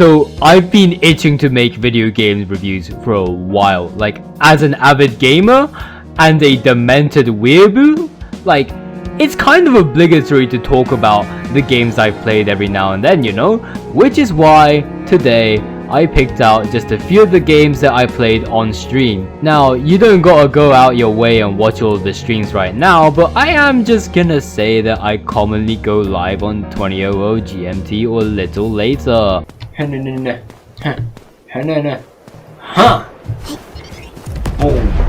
So I've been itching to make video games reviews for a while. Like, as an avid gamer and a demented weeaboo, like, it's kind of obligatory to talk about the games I've played every now and then, you know? Which is why today I picked out just a few of the games that I played on stream. Now, you don't gotta go out your way and watch all of the streams right now, but I am just gonna say that I commonly go live on 20:00 GMT or a little later.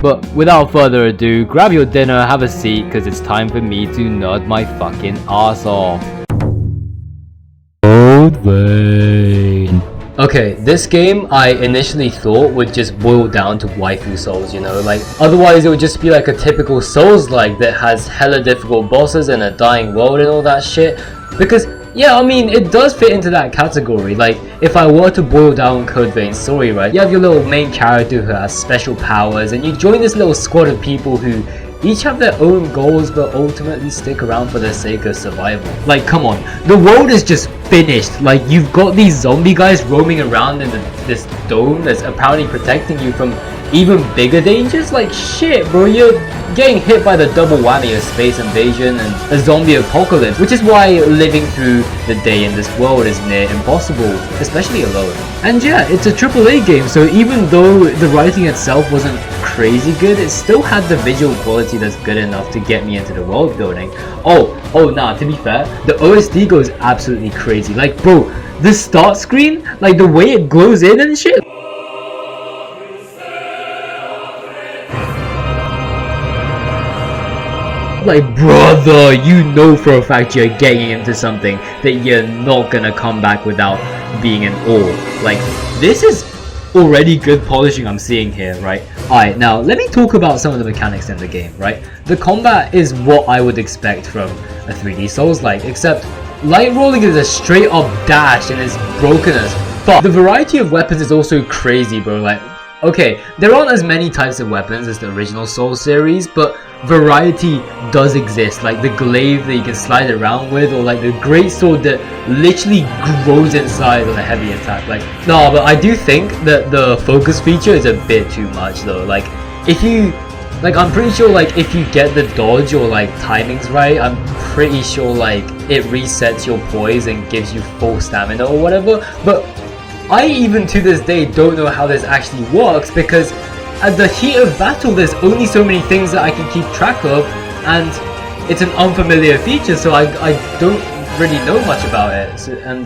But without further ado, grab your dinner, have a seat, cause it's time for me to nerd my fucking ass off. Old Vein. Okay, this game I initially thought would just boil down to waifu souls, you know, like otherwise it would just be like a typical Souls-like that has hella difficult bosses and a dying world and all that shit, because yeah, I mean, it does fit into that category. Like, if I were to boil down Code Vein's story, right, you have your little main character who has special powers, and you join this little squad of people who each have their own goals but ultimately stick around for the sake of survival. Like, come on, the world is just finished. Like, you've got these zombie guys roaming around in this dome that's apparently protecting you from even bigger dangers. Like, shit, bro, you're getting hit by the double whammy of space invasion and a zombie apocalypse, which is why living through the day in this world is near impossible, especially alone. And yeah, it's a AAA game, so even though the writing itself wasn't crazy good, it still had the visual quality that's good enough to get me into the world building. Nah, to be fair, the OSD goes absolutely crazy. Like, bro, the start screen, like the way it glows in and shit. Like, brother, you know for a fact you're getting into something that you're not gonna come back without being in awe. Like, this is already good polishing I'm seeing here, right? Alright, now let me talk about some of the mechanics in the game, right? The combat is what I would expect from a 3D Souls-like, except light rolling is a straight up dash and is broken as fuck. The variety of weapons is also crazy, bro. Like, okay, there aren't as many types of weapons as the original Souls series, but variety does exist. Like the glaive that you can slide around with, or like the greatsword that literally grows in size on a heavy attack. Like, no, but I do think that the focus feature is a bit too much though. Like, if you, like, I'm pretty sure like if you get the dodge or like timings right, I'm pretty sure like it resets your poise and gives you full stamina or whatever. But I even to this day don't know how this actually works, because at the heat of battle there's only so many things that I can keep track of, and it's an unfamiliar feature, so I don't really know much about it. So, and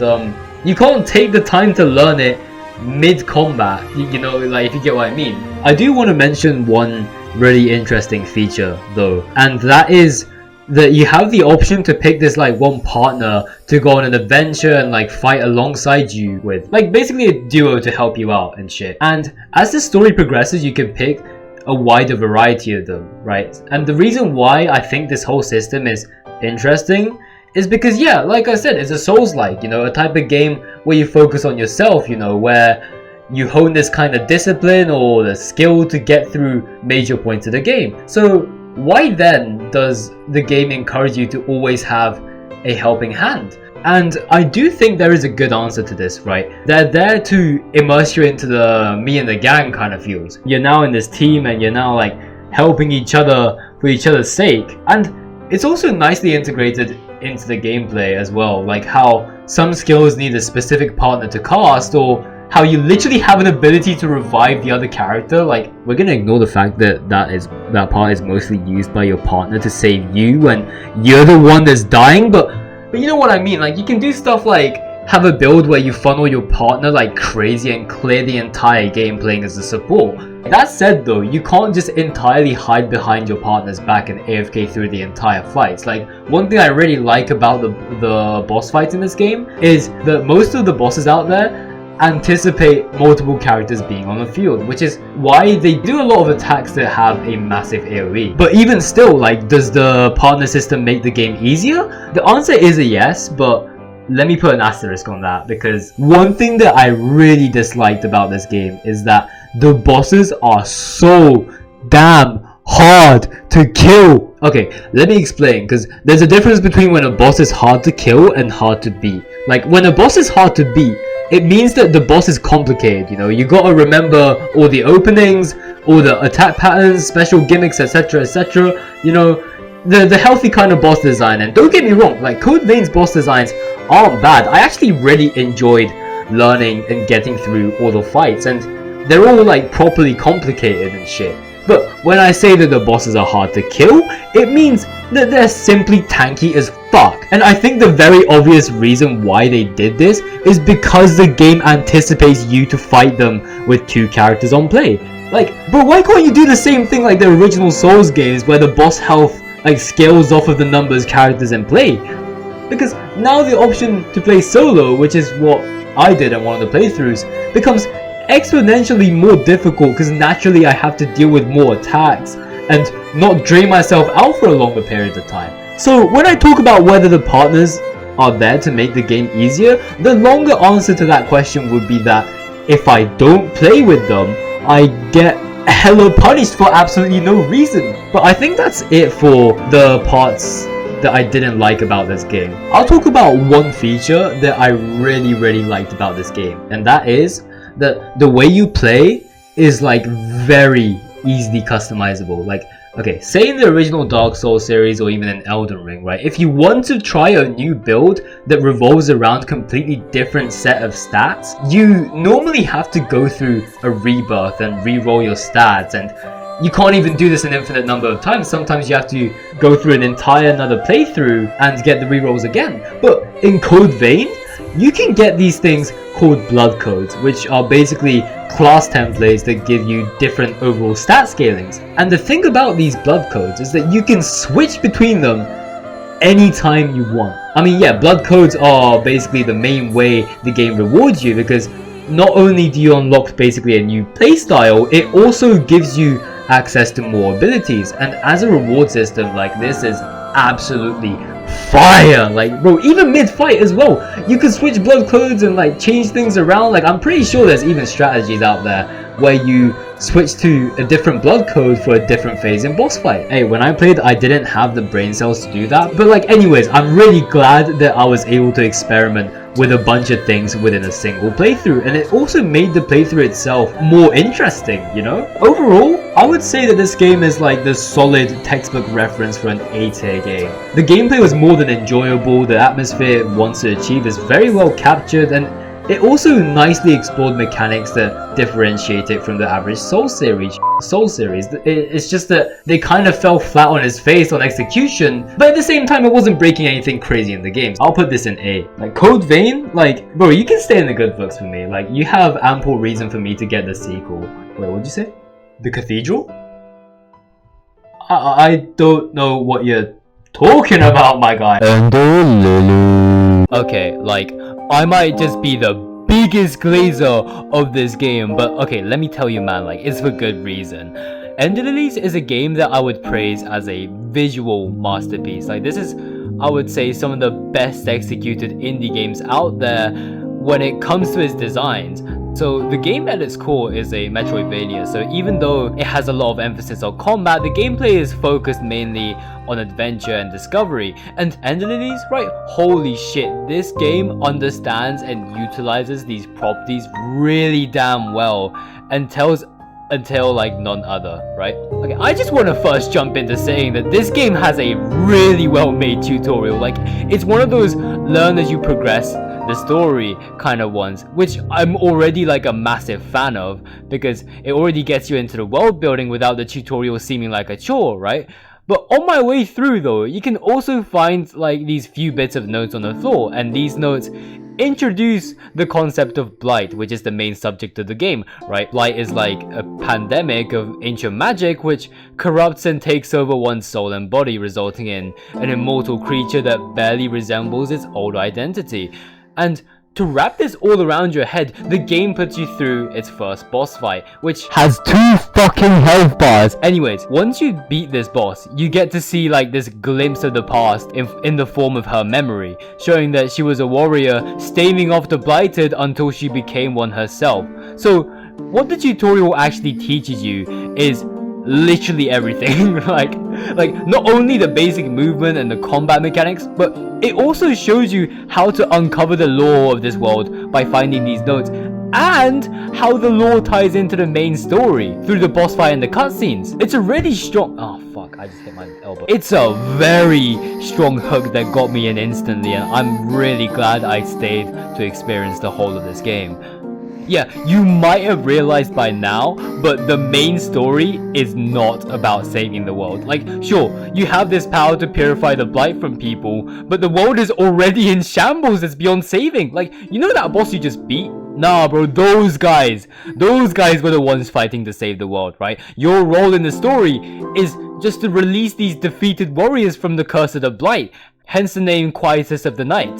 you can't take the time to learn it mid-combat, you know, like, if you get what I mean. I do want to mention one really interesting feature though, and that is that you have the option to pick this like one partner to go on an adventure and like fight alongside you with, like basically a duo to help you out and shit. And as the story progresses, you can pick a wider variety of them, right? And the reason why I think this whole system is interesting is because, yeah, like I said, it's a Souls-like, you know, a type of game where you focus on yourself, you know, where you hone this kind of discipline or the skill to get through major points of the game. So why then does the game encourage you to always have a helping hand? And I do think there is a good answer to this, right? They're there to immerse you into the me and the gang kind of feels. You're now in this team and you're now like helping each other for each other's sake. And it's also nicely integrated into the gameplay as well, like how some skills need a specific partner to cast, or how you literally have an ability to revive the other character. Like, we're gonna ignore the fact that that part is mostly used by your partner to save you when you're the one that's dying, but you know what I mean. Like, you can do stuff like have a build where you funnel your partner like crazy and clear the entire game playing as a support. That said though, you can't just entirely hide behind your partner's back and AFK through the entire fights. Like, one thing I really like about the boss fights in this game is that most of the bosses out there anticipate multiple characters being on the field, which is why they do a lot of attacks that have a massive AoE. But even still, like, does the partner system make the game easier? The answer is a yes, but let me put an asterisk on that, because one thing that I really disliked about this game is that the bosses are so damn hard to kill. Okay, let me explain, because there's a difference between when a boss is hard to kill and hard to beat. Like, when a boss is hard to beat, it means that the boss is complicated, you know. You gotta remember all the openings, all the attack patterns, special gimmicks, etc, etc, you know, the healthy kind of boss design. And don't get me wrong, like Code Vein's boss designs aren't bad. I actually really enjoyed learning and getting through all the fights, and they're all like properly complicated and shit. But when I say that the bosses are hard to kill, it means that they're simply tanky as fuck. And I think the very obvious reason why they did this is because the game anticipates you to fight them with 2 characters on play. Like, bro, why can't you do the same thing like the original Souls games where the boss health like scales off of the numbers characters in play? Because now the option to play solo, which is what I did in one of the playthroughs, becomes exponentially more difficult because naturally I have to deal with more attacks and not drain myself out for a longer period of time. So when I talk about whether the partners are there to make the game easier, the longer answer to that question would be that if I don't play with them, I get hella punished for absolutely no reason. But I think that's it for the parts that I didn't like about this game. I'll talk about one feature that I really liked about this game, and that is that the way you play is like very easily customizable. Like, okay, say in the original Dark Souls series or even in Elden Ring, right? If you want to try a new build that revolves around completely different set of stats, you normally have to go through a rebirth and re-roll your stats, and you can't even do this an infinite number of times. Sometimes you have to go through an entire another playthrough and get the re-rolls again. But in Code Vein, you can get these things called blood codes, which are basically class templates that give you different overall stat scalings. And the thing about these blood codes is that you can switch between them anytime you want. I mean, yeah, blood codes are basically the main way the game rewards you, because not only do you unlock basically a new playstyle, it also gives you access to more abilities. And as a reward system, like, this is absolutely fire. Like, bro, even mid-fight as well, you can switch blood codes and like change things around. Like, I'm pretty sure there's even strategies out there where you switch to a different blood code for a different phase in boss fight. Hey, when I played, I didn't have the brain cells to do that, but like, anyways, I'm really glad that I was able to experiment with a bunch of things within a single playthrough, and it also made the playthrough itself more interesting, you know? Overall, I would say that this game is like the solid textbook reference for an A-tier game. The gameplay was more than enjoyable, the atmosphere it wants to achieve is very well captured, and it also nicely explored mechanics that differentiate it from the average Soul series. It's just that they kind of fell flat on its face on execution, but at the same time it wasn't breaking anything crazy in the game. I'll put this in A. Like, Code Vein, like, bro, you can stay in the good books for me. Like, you have ample reason for me to get the sequel. Wait, what'd you say? The Cathedral? I don't know what you're talking about, my guy. Okay, like, I might just be the biggest glazer of this game, but okay, let me tell you, man, like, it's for good reason. Ender Lilies is a game that I would praise as a visual masterpiece. Like, this is, I would say, some of the best executed indie games out there when it comes to its designs. So the game at its core is a Metroidvania, so even though it has a lot of emphasis on combat, the gameplay is focused mainly on adventure and discovery. And Ender Lilies, right? Holy shit, this game understands and utilizes these properties really damn well and tells a tale like none other, right? Okay, I just want to first jump into saying that this game has a really well made tutorial. Like, it's one of those learn as you progress the story kind of ones, which I'm already like a massive fan of, because it already gets you into the world building without the tutorial seeming like a chore, right? But on my way through though, you can also find like these few bits of notes on the floor, and these notes introduce the concept of blight, which is the main subject of the game, right? Blight is like a pandemic of ancient magic which corrupts and takes over one's soul and body, resulting in an immortal creature that barely resembles its old identity. And to wrap this all around your head, the game puts you through its first boss fight, which has 2 fucking health bars. Anyways, once you beat this boss, you get to see like this glimpse of the past in the form of her memory, showing that she was a warrior staving off the blighted until she became one herself. So what the tutorial actually teaches you is literally everything. Like, Like, not only the basic movement and the combat mechanics, but it also shows you how to uncover the lore of this world by finding these notes, and how the lore ties into the main story through the boss fight and the cutscenes. It's a really strong... Oh fuck, I just hit my elbow. It's a very strong hook that got me in instantly, and I'm really glad I stayed to experience the whole of this game. Yeah, you might have realized by now, but the main story is not about saving the world. Like, sure, you have this power to purify the blight from people, but the world is already in shambles. It's beyond saving. Like, you know that boss you just beat? Nah, bro, those guys were the ones fighting to save the world, right? Your role in the story is just to release these defeated warriors from the curse of the blight, hence the name Quietest of the Night.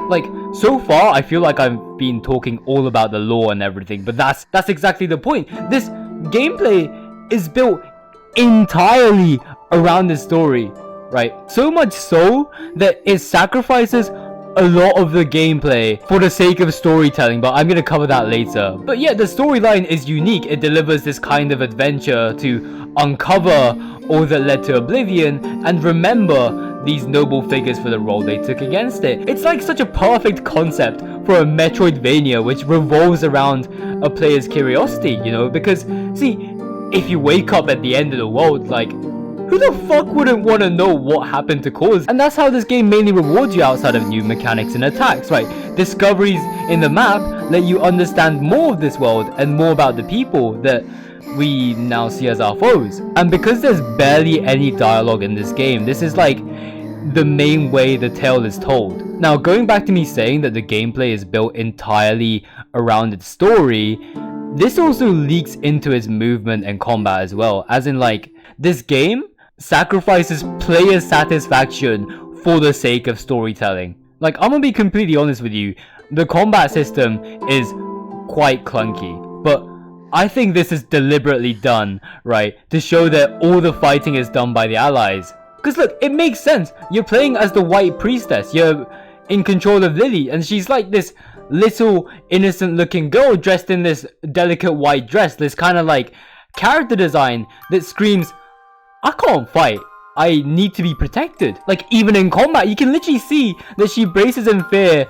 Like, so far, I feel like I've been talking all about the lore and everything, but that's exactly the point. This gameplay is built entirely around the story, right? So much so that it sacrifices a lot of the gameplay for the sake of storytelling, but I'm gonna cover that later. But yeah, the storyline is unique. It delivers this kind of adventure to uncover all that led to oblivion and remember these noble figures for the role they took against it. It's like such a perfect concept for a Metroidvania which revolves around a player's curiosity, you know, because see, if you wake up at the end of the world, like, who the fuck wouldn't want to know what happened to cause? And that's how this game mainly rewards you outside of new mechanics and attacks, right? Discoveries in the map let you understand more of this world and more about the people that we now see as our foes. And because there's barely any dialogue in this game, this is like the main way the tale is told. Now, going back to me saying that the gameplay is built entirely around its story, this also leaks into its movement and combat as well. As in, like, this game sacrifices player satisfaction for the sake of storytelling. Like, I'm gonna be completely honest with you, the combat system is quite clunky, but I think this is deliberately done, right, to show that all the fighting is done by the allies. Because look, it makes sense. You're playing as the White Priestess, you're in control of Lily, and she's like this little innocent looking girl dressed in this delicate white dress, this kind of like character design that screams, I can't fight, I need to be protected. Like, even in combat, you can literally see that she braces in fear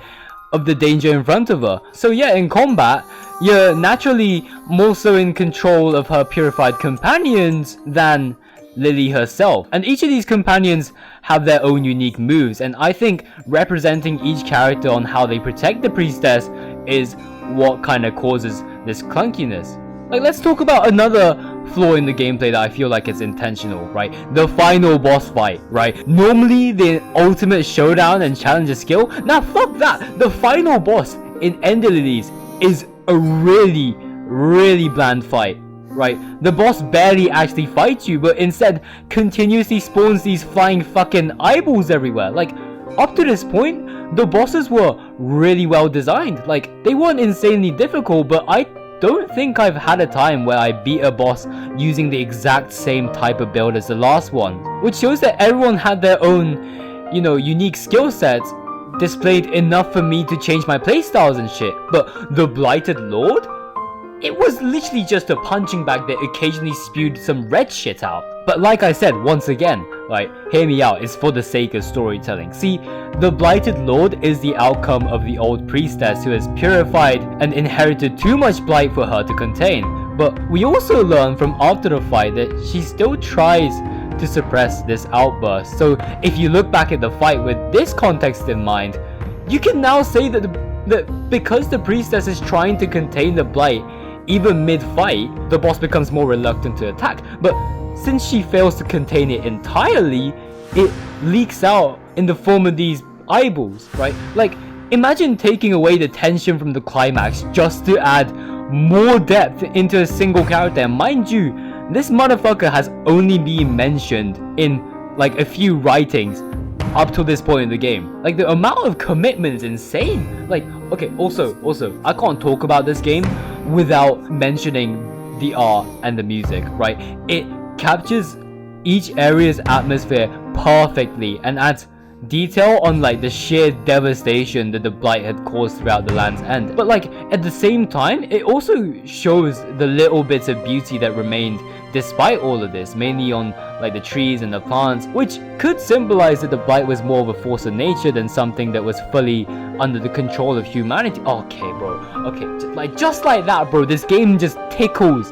of the danger in front of her. So yeah, in combat, you're naturally more so in control of her purified companions than Lily herself. And each of these companions have their own unique moves, and I think representing each character on how they protect the priestess is what kind of causes this clunkiness. Like, let's talk about another flaw in the gameplay that I feel like is intentional, right? The final boss fight, right? Normally, the ultimate showdown and challenger skill. Now, fuck that! The final boss in Ender Lilies is a really, really bland fight, right? The boss barely actually fights you, but instead continuously spawns these flying fucking eyeballs everywhere. Like, up to this point, the bosses were really well designed. Like, they weren't insanely difficult, but I don't think I've had a time where I beat a boss using the exact same type of build as the last one, which shows that everyone had their own, you know, unique skill sets displayed enough for me to change my playstyles and shit. But the Blighted Lord? It was literally just a punching bag that occasionally spewed some red shit out. But like I said, once again, right, hear me out, it's for the sake of storytelling. See, the Blighted Lord is the outcome of the old priestess who has purified and inherited too much blight for her to contain. But we also learn from after the fight that she still tries to suppress this outburst. So if you look back at the fight with this context in mind, you can now say that because the priestess is trying to contain the blight, even mid-fight, the boss becomes more reluctant to attack. But since she fails to contain it entirely, it leaks out in the form of these eyeballs, right? Like, imagine taking away the tension from the climax just to add more depth into a single character. And mind you, this motherfucker has only been mentioned in like a few writings up to this point in the game. Like, the amount of commitment is insane. Like, okay, also, I can't talk about this game without mentioning the art and the music, right? It captures each area's atmosphere perfectly and adds detail on like the sheer devastation that the blight had caused throughout the Land's End. But like at the same time, it also shows the little bits of beauty that remained despite all of this, mainly on like the trees and the plants, which could symbolize that the blight was more of a force of nature than something that was fully under the control of humanity. Okay, bro. Okay, just like that, bro. This game just tickles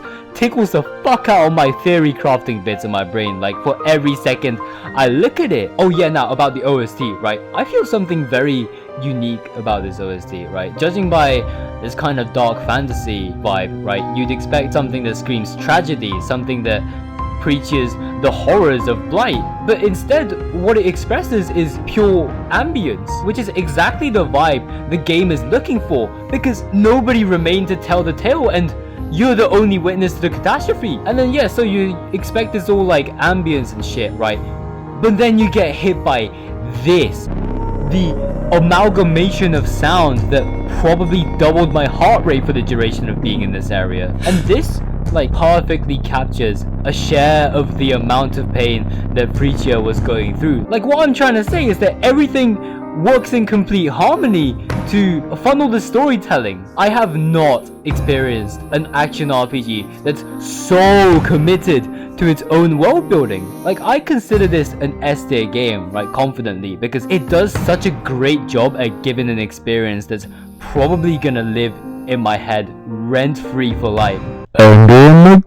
the fuck out of my theory crafting bits in my brain, like for every second I look at it. Oh yeah, now about the OST, right? I feel something very unique about this OST, right? Judging by this kind of dark fantasy vibe, right? You'd expect something that screams tragedy, something that preaches the horrors of blight, but instead what it expresses is pure ambience, which is exactly the vibe the game is looking for, because nobody remained to tell the tale and you're the only witness to the catastrophe. And then yeah, so you expect this all like ambience and shit, right? But then you get hit by this, the amalgamation of sounds that probably doubled my heart rate for the duration of being in this area. And this like perfectly captures a share of the amount of pain that Preacher was going through. Like what I'm trying to say is that everything works in complete harmony to funnel the storytelling. I have not experienced an action RPG that's so committed to its own world building. Like I consider this an S tier game, right, confidently, because it does such a great job at giving an experience that's probably gonna live in my head rent free for life.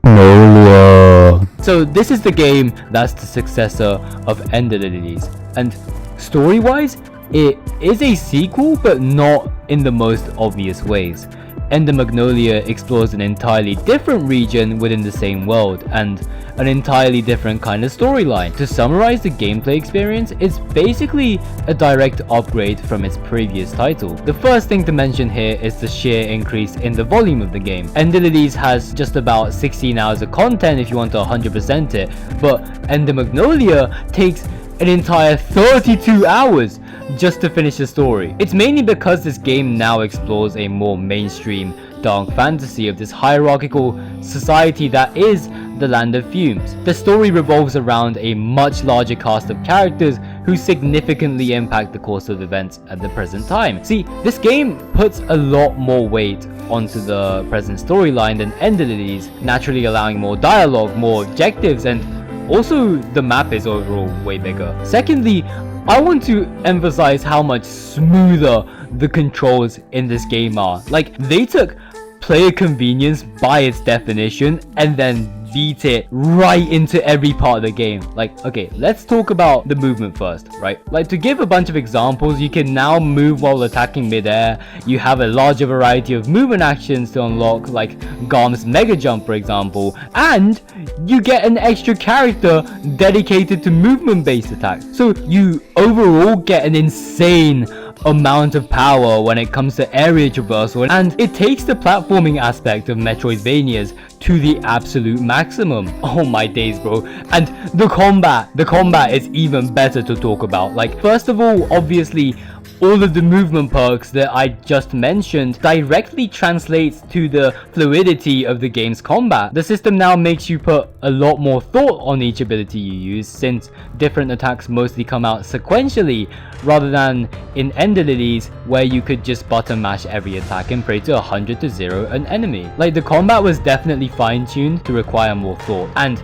Magnolia. So this is the game that's the successor of Ender Lilies, and story wise it is a sequel, but not in the most obvious ways. Ender Magnolia explores an entirely different region within the same world, and an entirely different kind of storyline. To summarize the gameplay experience, it's basically a direct upgrade from its previous title. The first thing to mention here is the sheer increase in the volume of the game. Ender Lilies has just about 16 hours of content if you want to 100% it, but Ender Magnolia takes an entire 32 hours just to finish the story. It's mainly because this game now explores a more mainstream dark fantasy of this hierarchical society that is the Land of Fumes. The story revolves around a much larger cast of characters who significantly impact the course of events at the present time. See, this game puts a lot more weight onto the present storyline than Ender Lilies, naturally allowing more dialogue, more objectives, and also the map is overall way bigger. Secondly, I want to emphasize how much smoother the controls in this game are. Like, they took player convenience by its definition and then beat it right into every part of the game. Like, okay, let's talk about the movement first, right? Like, to give a bunch of examples, you can now move while attacking midair. You have a larger variety of movement actions to unlock, like Garm's Mega Jump, for example, and you get an extra character dedicated to movement-based attacks. So you overall get an insane amount of power when it comes to area traversal, and it takes the platforming aspect of Metroidvanias to the absolute maximum. Oh my days, bro. And the combat is even better to talk about. Like, first of all, obviously all of the movement perks that I just mentioned directly translates to the fluidity of the game's combat. The system now makes you put a lot more thought on each ability you use, since different attacks mostly come out sequentially rather than in Ender Lilies where you could just button mash every attack and pray to 100 to 0 an enemy. Like, the combat was definitely fine-tuned to require more thought, and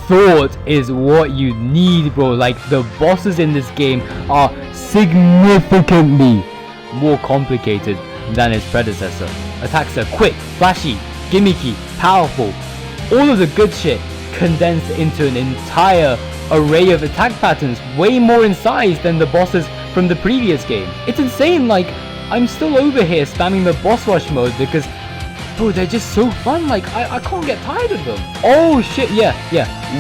thought is what you need, bro. Like, the bosses in this game are significantly more complicated than its predecessor. Attacks are quick, flashy, gimmicky, powerful, all of the good shit condensed into an entire array of attack patterns, way more in size than the bosses from the previous game. It's insane. Like, I'm still over here spamming the boss rush mode because, bro, they're just so fun. Like, I can't get tired of them. Oh shit, yeah.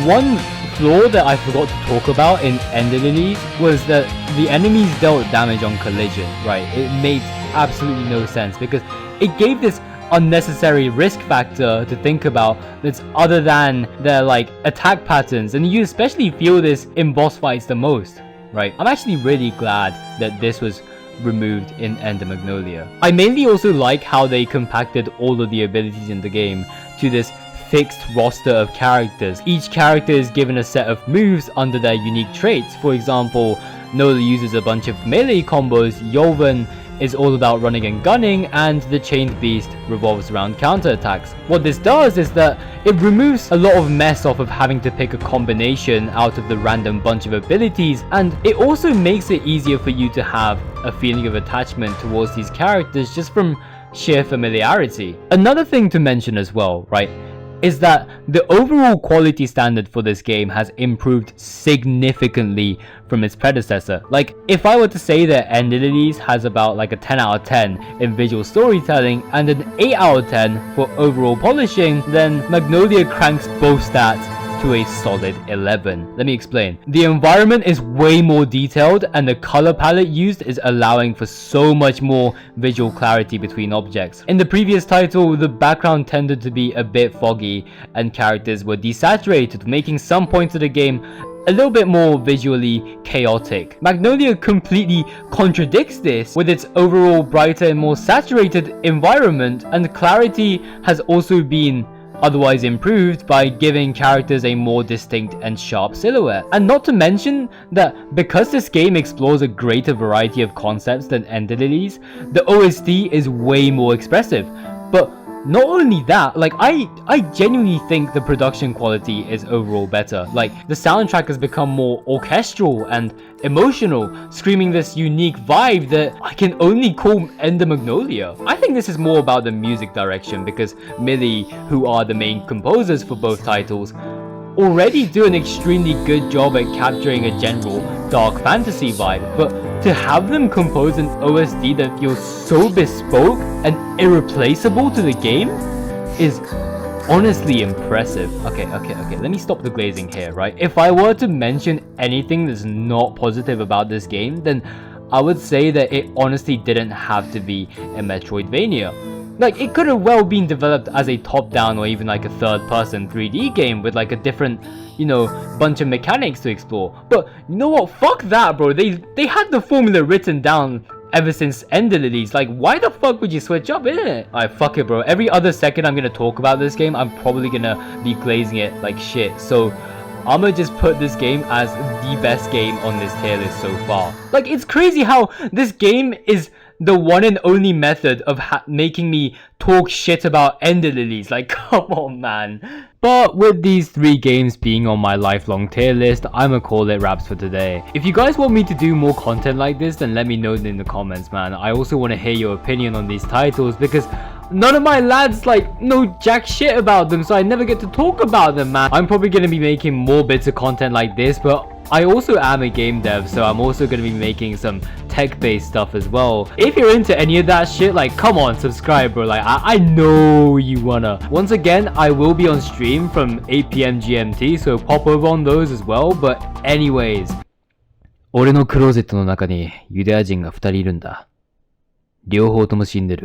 One flaw that I forgot to talk about in Ender Lilies was that the enemies dealt damage on collision, right? It made absolutely no sense because it gave this unnecessary risk factor to think about that's other than their like attack patterns, and you especially feel this in boss fights the most, right? I'm actually really glad that this was removed in Ender Magnolia. I mainly also like how they compacted all of the abilities in the game to this fixed roster of characters. Each character is given a set of moves under their unique traits. For example, Nola uses a bunch of melee combos, Yolven is all about running and gunning, and the Chained Beast revolves around counterattacks. What this does is that it removes a lot of mess off of having to pick a combination out of the random bunch of abilities, and it also makes it easier for you to have a feeling of attachment towards these characters just from sheer familiarity. Another thing to mention as well, right, is that the overall quality standard for this game has improved significantly from its predecessor. Like, if I were to say that Endlilies has about like a 10 out of 10 in visual storytelling and an 8 out of 10 for overall polishing, then Magnolia cranks both stats to a solid 11. Let me explain. The environment is way more detailed and the color palette used is allowing for so much more visual clarity between objects. In the previous title, the background tended to be a bit foggy and characters were desaturated, making some points of the game a little bit more visually chaotic. Magnolia completely contradicts this with its overall brighter and more saturated environment, and clarity has also been otherwise improved by giving characters a more distinct and sharp silhouette. And not to mention that because this game explores a greater variety of concepts than Endlilies, the OST is way more expressive. But not only that, like I genuinely think the production quality is overall better. Like, the soundtrack has become more orchestral and emotional, screaming this unique vibe that I can only call Ender Magnolia. I think this is more about the music direction because Millie, who are the main composers for both titles, already do an extremely good job at capturing a general dark fantasy vibe, but to have them compose an OST that feels so bespoke and irreplaceable to the game is honestly impressive. Okay, let me stop the glazing here, right? If I were to mention anything that's not positive about this game, then I would say that it honestly didn't have to be a Metroidvania. Like, it could have well been developed as a top-down or even like a third-person 3D game with like a different, you know, bunch of mechanics to explore. But you know what? Fuck that, bro. They had the formula written down ever since Endlilies. Like, why the fuck would you switch up, innit? Alright, fuck it, bro. Every other second I'm gonna talk about this game, I'm probably gonna be glazing it like shit. So I'ma just put this game as the best game on this tier list so far. Like, it's crazy how this game is the one and only method of making me talk shit about Endlilies. Like, come on, man. But with these 3 games being on my lifelong tier list, I'ma call it wraps for today. If you guys want me to do more content like this, then let me know in the comments, man. I also want to hear your opinion on these titles because none of my lads like know jack shit about them, so I never get to talk about them, man. I'm probably gonna be making more bits of content like this, but I also am a game dev, so I'm also gonna be making some tech-based stuff as well. If you're into any of that shit, like, come on, subscribe, bro. Like, I know you wanna. Once again, I will be on stream from 8 PM GMT, so pop over on those as well. But anyways, 俺のクローゼットの中にユダヤ人が2人いるんだ。両方とも死んでる。